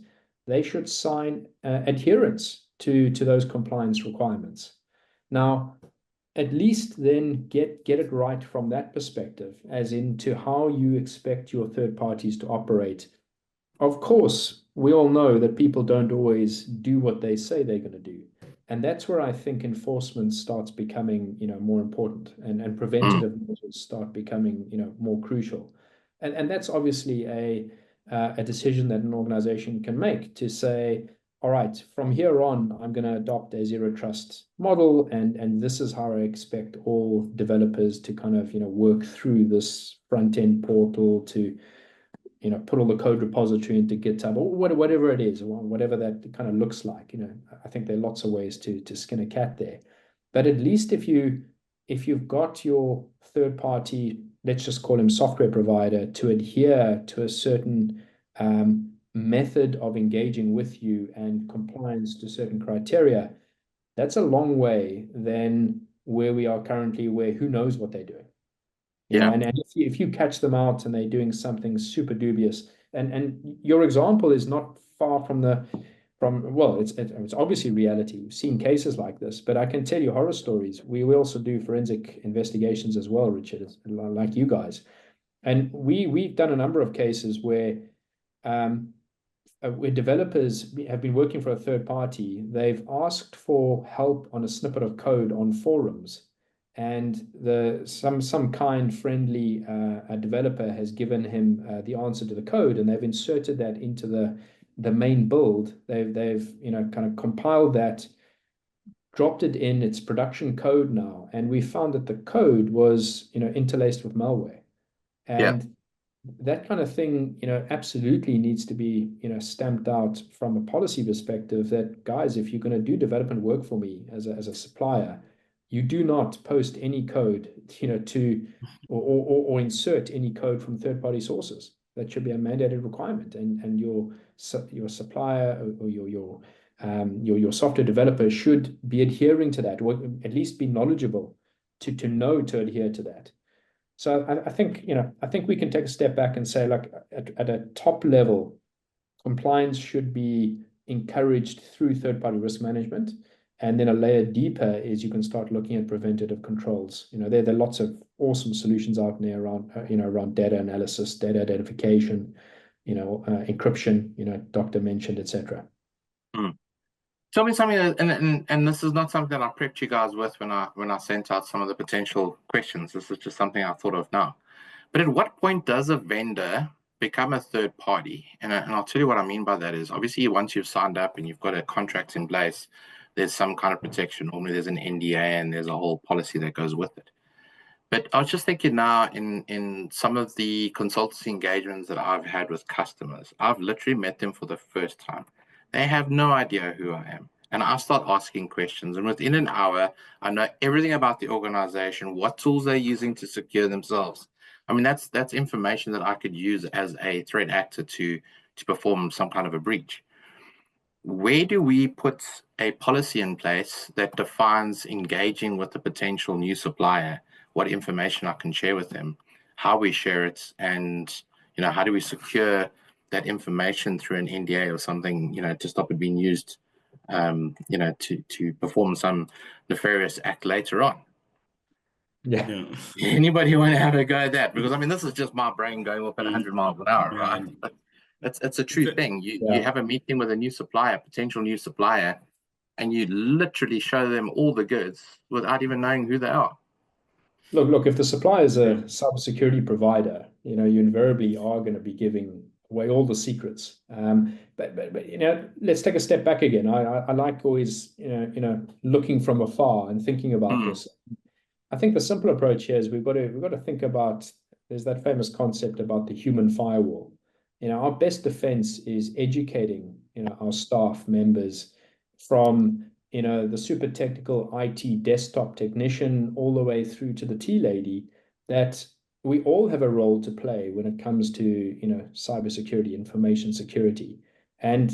they should sign adherence to those compliance requirements. Now, at least then get it right from that perspective, as into how you expect your third parties to operate. Of course, we all know that people don't always do what they say they're going to do. And that's where I think enforcement starts becoming, you know, more important, and preventative measures start becoming, you know, more crucial. And that's obviously a decision that an organization can make, to say, all right, from here on, I'm going to adopt a zero trust model, and this is how I expect all developers to kind of, work through this front end portal to, put all the code repository into GitHub or whatever it is, or whatever that kind of looks like. I think there are lots of ways to skin a cat there, but at least if you've got your third party, let's just call him software provider, to adhere to a certain method of engaging with you and compliance to certain criteria, that's a long way than where we are currently, where who knows what they're doing. And if you catch them out and they're doing something super dubious, and your example is not far from well, it's obviously reality. We've seen cases like this, but I can tell you horror stories. We also do forensic investigations as well, Richard, like you guys. And we've done a number of cases where developers have been working for a third party. They've asked for help on a snippet of code on forums, and some kind friendly developer has given him the answer to the code, and they've inserted that into the main build. They've kind of compiled that, dropped it in its production code now, and we found that the code was interlaced with malware, and that kind of thing absolutely needs to be stamped out from a policy perspective, that guys, if you're going to do development work for me as a supplier, you do not post any code to or insert any code from third-party sources. That should be a mandated requirement, and your supplier or your software developer should be adhering to that, or at least be knowledgeable to know to adhere to that. So I think we can take a step back and say, like, at a top level, compliance should be encouraged through third-party risk management. And then a layer deeper is you can start looking at preventative controls. There are lots of awesome solutions out there around data analysis, data identification, encryption, Doctor mentioned, etc. Tell me something, and this is not something that I prepped you guys with when I sent out some of the potential questions. This is just something I thought of now. But at what point does a vendor become a third party? And I'll tell you what I mean by that is, obviously, once you've signed up and you've got a contract in place, there's some kind of protection. Normally there's an NDA and there's a whole policy that goes with it. But I was just thinking now, in some of the consultancy engagements that I've had with customers, I've literally met them for the first time. They have no idea who I am. And I start asking questions. And within an hour, I know everything about the organization, what tools they're using to secure themselves. I mean, that's information that I could use as a threat actor to perform some kind of a breach. Where do we put a policy in place that defines engaging with a potential new supplier, what information I can share with them, how we share it, and how do we secure that information through an NDA or something, to stop it being used, to perform some nefarious act later on? Yeah. Anybody want to have a go at that? Because I mean, this is just my brain going up at 100 miles an hour, right? But it's a true thing. You have a meeting with a new supplier, potential new supplier, and you literally show them all the goods without even knowing who they are. Look, if the supplier is a cybersecurity provider, you invariably are going to be giving away all the secrets. But let's take a step back again. I like always, looking from afar and thinking about this. I think the simple approach here is we've got to think about, there's that famous concept about the human firewall. Our best defense is educating, our staff members, from the super technical IT desktop technician all the way through to the tea lady, that we all have a role to play when it comes to cybersecurity, information security. And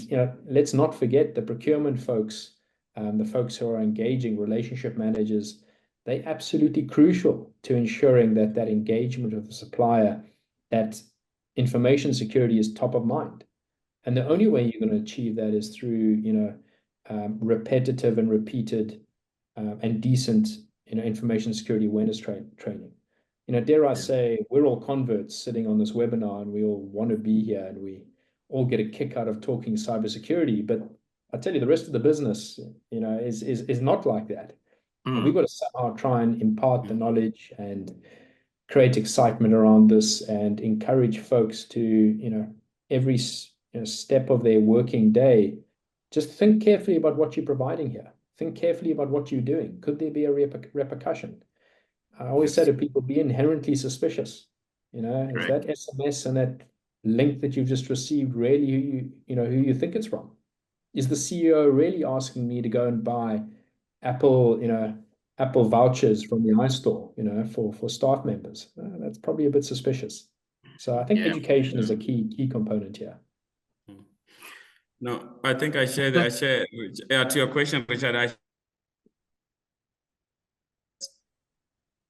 let's not forget the procurement folks, the folks who are engaging, relationship managers. They're absolutely crucial to ensuring that engagement with the supplier, that information security is top of mind. And the only way you're going to achieve that is through repetitive and repeated and decent information security awareness training. Dare I say, we're all converts sitting on this webinar, and we all want to be here, and we all get a kick out of talking cybersecurity. But I tell you, the rest of the business, is not like that. And we've got to somehow try and impart the knowledge and create excitement around this, and encourage folks to, every step of their working day, just think carefully about what you're providing here. Think carefully about what you're doing. Could there be a repercussion? I always say to people, be inherently suspicious. You know, is that SMS and that link that you've just received really who you think it's from? Is the CEO really asking me to go and buy Apple vouchers from the iStore, for staff members? That's probably a bit suspicious. So I think education is a key component here. No, I think I share to your question, Richard.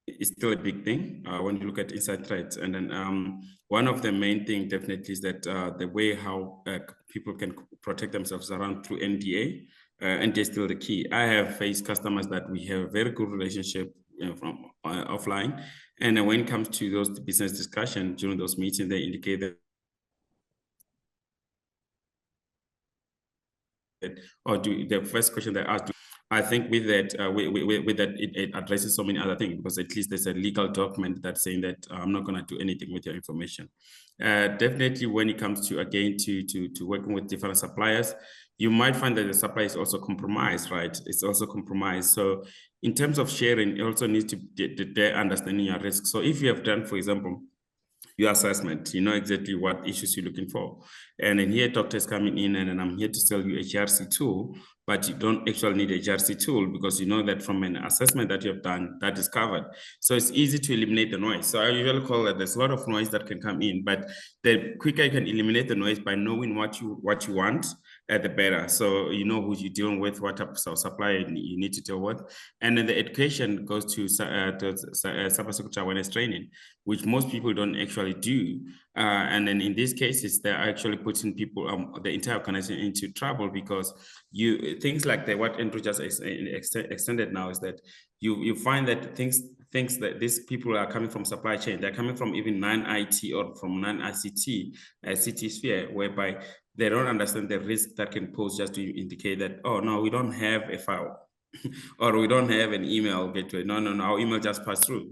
It's still a big thing when you look at inside threats. And then one of the main things definitely is that the way how people can protect themselves around through NDA. NDA is still the key. I have faced customers that we have a very good relationship from offline. And then when it comes to those business discussions during those meetings, they indicate that the first question they asked, I think with that, it addresses so many other things, because at least there's a legal document that's saying that I'm not going to do anything with your information. Definitely, when it comes to, again, to working with different suppliers, you might find that the supplier is also compromised, right? It's also compromised. So in terms of sharing, it also needs to be understanding your risk. So if you have done, for example, your assessment, you know exactly what issues you're looking for. And then here doctors coming in, and then I'm here to sell you a GRC tool, but you don't actually need a GRC tool, because you know that from an assessment that you have done, that is covered. So it's easy to eliminate the noise. So I usually call that there's a lot of noise that can come in, but the quicker you can eliminate the noise by knowing what you want, the better. So you know who you're dealing with, what type of supplier you need to deal with. And then the education goes to cybersecurity awareness training, which most people don't actually do. And then in these cases, they're actually putting people, the entire organization, into trouble, because things like what Andrew just extended now is that you find that things that these people are coming from supply chain, they're coming from even non-IT or from non-ICT CT sphere, whereby they don't understand the risk that can pose, just to indicate that, oh no, we don't have a file. Or we don't have an email gateway. No, our email just passed through,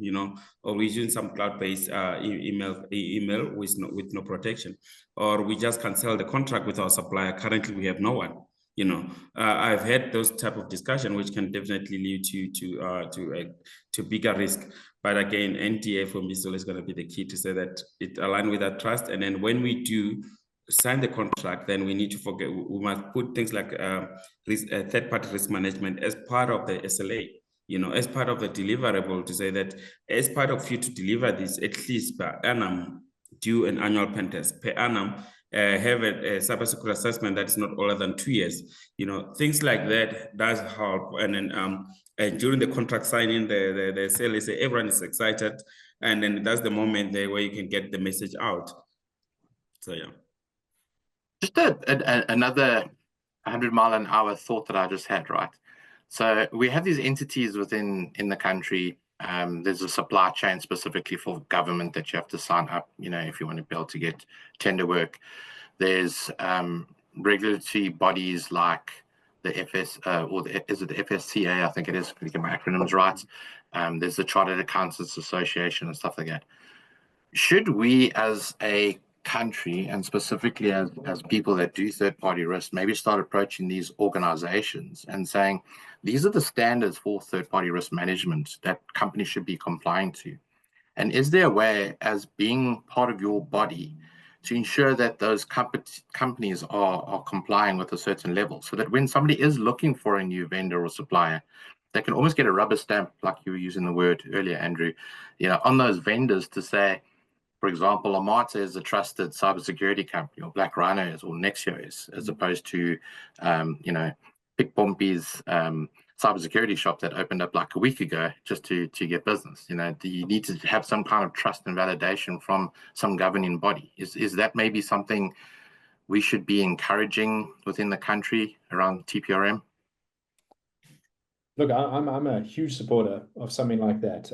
or we're using some cloud-based email with no protection, or we just cancel the contract with our supplier. Currently, we have no one. I've had those type of discussion, which can definitely lead to bigger risk. But again, NDA for me is always going to be the key, to say that it aligns with that trust. And then when we do sign the contract, then we need to we must put things like third-party risk management as part of the SLA, as part of the deliverable, to say that as part of you to deliver this, at least per annum, do an annual pen test, per annum, have a cybersecurity assessment that is not older than 2 years. Things like that does help. And then during the contract signing, the SLA say everyone is excited, and then that's the moment there where you can get the message out. So yeah. Just another 100-mile-an-hour thought that I just had, right? So we have these entities in the country. There's a supply chain specifically for government that you have to sign up, if you want to be able to get tender work. There's regulatory bodies like the is it the FSCA? I think it is, if I get my acronyms right. There's the Chartered Accountants Association and stuff like that. Should we, as a country, and specifically as people that do third-party risk, maybe start approaching these organizations and saying, these are the standards for third-party risk management that companies should be complying to? And is there a way, as being part of your body, to ensure that those companies are complying with a certain level, so that when somebody is looking for a new vendor or supplier, they can almost get a rubber stamp, like you were using the word earlier, Andrew, on those vendors, to say, for example, Armata is a trusted cybersecurity company, or BlckRhino is, or Nexio is, as opposed to, Pick Pompey's cybersecurity shop that opened up like a week ago just to get business. You need to have some kind of trust and validation from some governing body. Is that maybe something we should be encouraging within the country around TPRM? Look, I'm a huge supporter of something like that.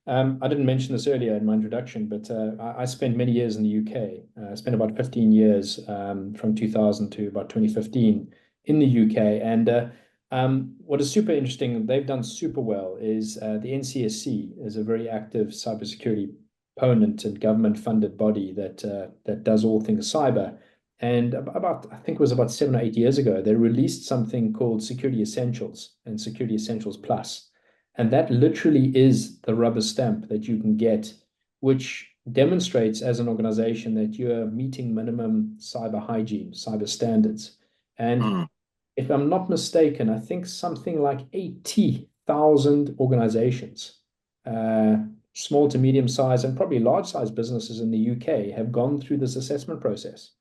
I didn't mention this earlier in my introduction, but I spent many years in the UK. I spent about 15 years from 2000 to about 2015 in the UK. And what is super interesting, they've done super well, is the NCSC is a very active cybersecurity opponent and government-funded body that does all things cyber. And I think it was about 7 or 8 years ago, they released something called Security Essentials and Security Essentials Plus. And that literally is the rubber stamp that you can get, which demonstrates as an organization that you're meeting minimum cyber hygiene, cyber standards. And if I'm not mistaken, I think something like 80,000 organizations, small to medium size and probably large size businesses in the UK have gone through this assessment process.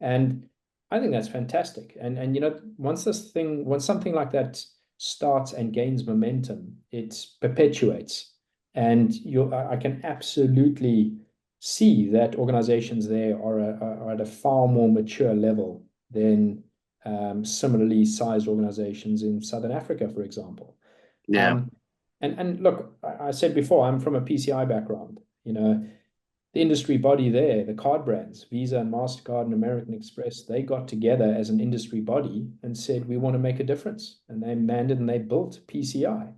And I think that's fantastic. And you know, once something like that starts and gains momentum, it perpetuates. And I can absolutely see that organizations there are at a far more mature level than similarly sized organizations in Southern Africa, for example. Yeah. And look, I said before, I'm from a PCI background. You know, the industry body there, the card brands, Visa and MasterCard and American Express, they got together as an industry body and said, we want to make a difference. And they mandated and they built PCI.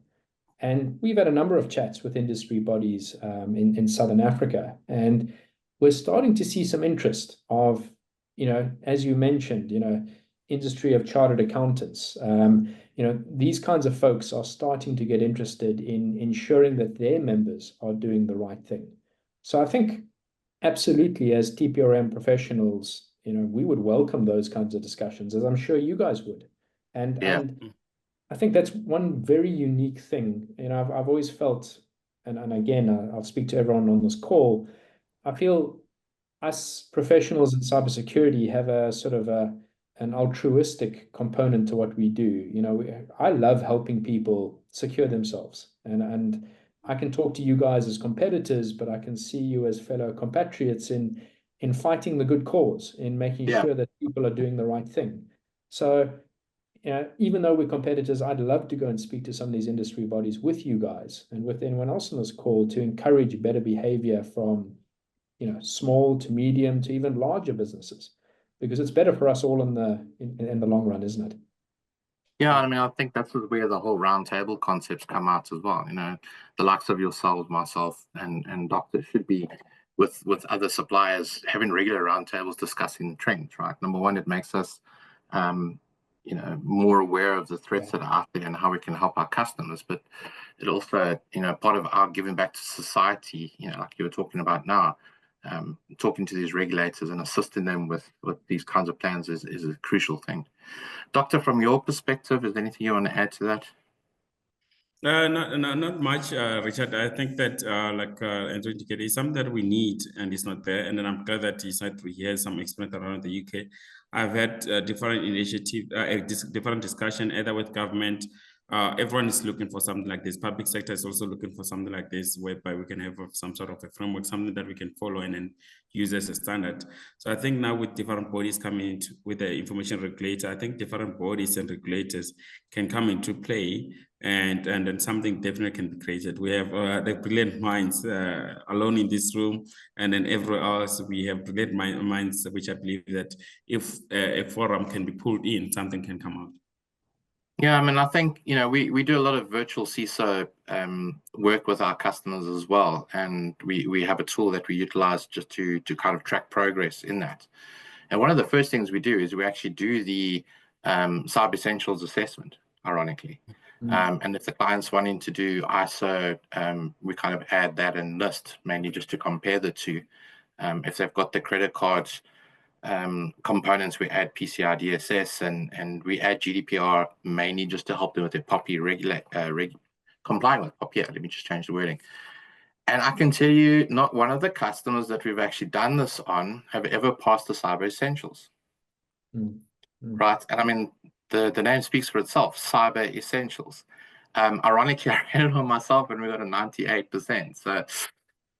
And we've had a number of chats with industry bodies in Southern Africa. And we're starting to see some interest of, you know, as you mentioned, you know, industry of chartered accountants. You know, these kinds of folks are starting to get interested in ensuring that their members are doing the right thing. So I think absolutely, as TPRM professionals, you know, we would welcome those kinds of discussions, as I'm sure you guys would. And I think that's one very unique thing. You know, I've always felt, and again, I'll speak to everyone on this call. I feel us professionals in cybersecurity have a sort of an altruistic component to what we do. You know, I love helping people secure themselves, and I can talk to you guys as competitors, but I can see you as fellow compatriots in fighting the good cause, in making sure that people are doing the right thing. So, you know, even though we're competitors, I'd love to go and speak to some of these industry bodies with you guys and with anyone else on this call to encourage better behavior from, you know, small to medium to even larger businesses, because it's better for us all in the long run, isn't it? Yeah, I mean, I think that's where the whole roundtable concepts come out as well. You know, the likes of yourselves, myself, and Doctor should be with other suppliers having regular roundtables discussing trends, right? Number one, it makes us, you know, more aware of the threats that are out there and how we can help our customers. But it also, you know, part of our giving back to society, you know, like you were talking about now, talking to these regulators and assisting them with these kinds of plans is a crucial thing. Doctor, from your perspective, is there anything you want to add to that? Not much, Richard. I think that, like Andrew indicated, it's something that we need and it's not there. And then I'm glad that he has some experience around the UK. I've had different initiatives, different discussion, either with government. Everyone is looking for something like this. Public sector is also looking for something like this, whereby we can have some sort of a framework, something that we can follow and then use as a standard. So I think now with different bodies coming into with the information regulator, I think different bodies and regulators can come into play, and then something definitely can be created. We have the brilliant minds alone in this room, and then everywhere else we have brilliant minds, which I believe that if a forum can be pulled in, something can come out. Yeah, I mean, I think, you know, we do a lot of virtual CISO work with our customers as well. And we have a tool that we utilize just to kind of track progress in that. And one of the first things we do is we actually do the Cyber Essentials assessment, ironically. And if the client's wanting to do ISO, we kind of add that in list, mainly just to compare the two. If they've got the credit cards, components, we add PCI DSS and we add GDPR mainly just to help them with their POPI complying with POPI. Let me just change the wording. And I can tell you, not one of the customers that we've actually done this on have ever passed the Cyber Essentials. Right? And I mean, the name speaks for itself, Cyber Essentials. Ironically, I ran it on myself and we got a 98%. So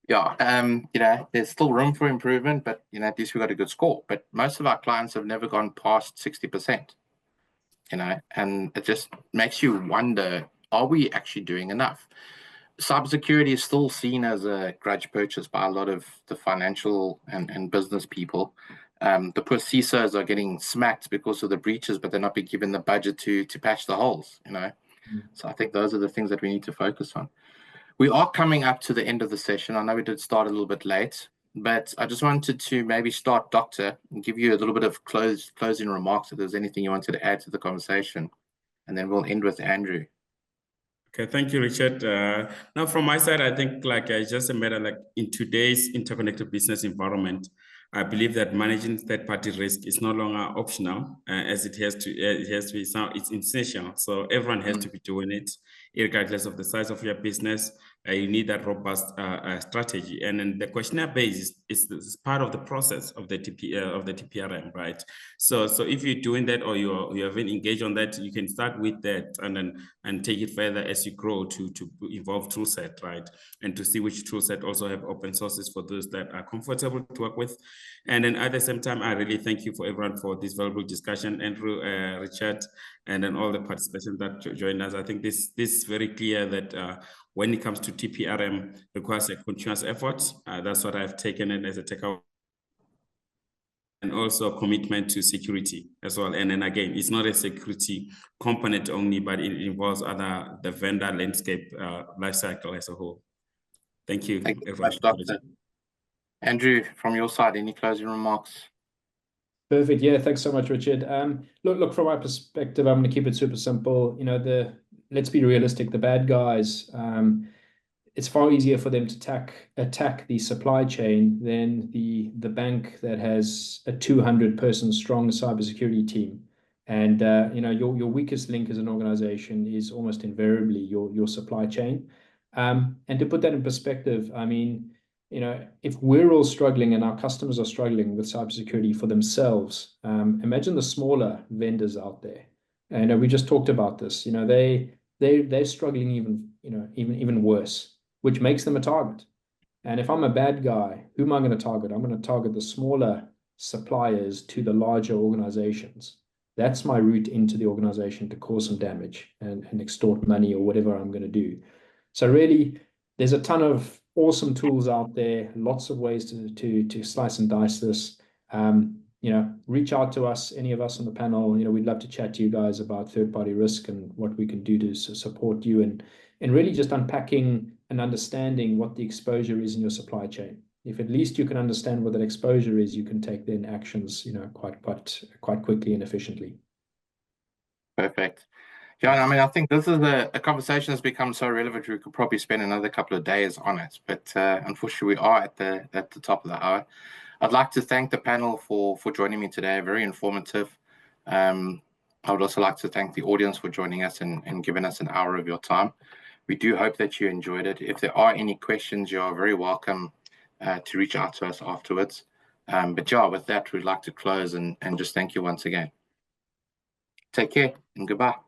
yeah, you know, there's still room for improvement, but, you know, at least we got a good score. But most of our clients have never gone past 60%, you know, and it just makes you wonder, are we actually doing enough? Cybersecurity is still seen as a grudge purchase by a lot of the financial and business people. The poor CISOs are getting smacked because of the breaches, but they're not being given the budget to patch the holes, you know. So I think those are the things that we need to focus on. We are coming up to the end of the session. I know we did start a little bit late. but I just wanted to maybe start, Doctor, and give you a little bit of closing remarks if there's anything you wanted to add to the conversation, and then we'll end with Andrew. Okay, thank you, Richard. Now, from my side, I think it's just a matter in today's interconnected business environment, I believe that managing third-party risk is no longer optional, as it has to be. So it's essential. So everyone has to be doing it, regardless of the size of your business. You need that robust strategy, and then the questionnaire base is part of the process of the TPRM, right? So if you're doing that or you haven't engaged on that, you can start with that and take it further as you grow to evolve toolset, right? And to see which toolset also have open sources for those that are comfortable to work with. And then at the same time, I really thank you for everyone for this valuable discussion, Andrew, Richard, and then all the participants that joined us. I think this is very clear that when it comes to TPRM, requires a continuous effort. That's what I've taken it as a takeaway. And also commitment to security as well. And then again, it's not a security component only, but it involves the vendor landscape lifecycle as a whole. Thank you. Thank you very much, Doctor. Andrew, from your side, any closing remarks? Perfect. Yeah, thanks so much, Richard. Look, from my perspective, I'm going to keep it super simple. Let's be realistic. The bad guys, it's far easier for them to attack the supply chain than the bank that has a 200-person strong cybersecurity team. And your weakest link as an organization is almost invariably your supply chain. And to put that in perspective, I mean, if we're all struggling and our customers are struggling with cybersecurity for themselves, imagine the smaller vendors out there. And we just talked about this. They're struggling even worse, which makes them a target. And if I'm a bad guy, who am I going to target? I'm going to target the smaller suppliers to the larger organizations. That's my route into the organization to cause some damage and extort money or whatever I'm going to do. So really, there's a ton of awesome tools out there, lots of ways to slice and dice this. Reach out to us, any of us on the panel. We'd love to chat to you guys about third-party risk and what we can do to support you and really just unpacking and understanding what the exposure is in your supply chain. If at least you can understand what that exposure is, you can take then actions, quite quickly and efficiently. Perfect. Yeah, I mean, I think this is a conversation that's become so relevant we could probably spend another couple of days on it. But unfortunately, we are at the top of the hour. I'd like to thank the panel for joining me today. Very informative. I would also like to thank the audience for joining us and giving us an hour of your time. We do hope that you enjoyed it. If there are any questions, you are very welcome to reach out to us afterwards. But yeah, with that, we'd like to close and just thank you once again. Take care and goodbye.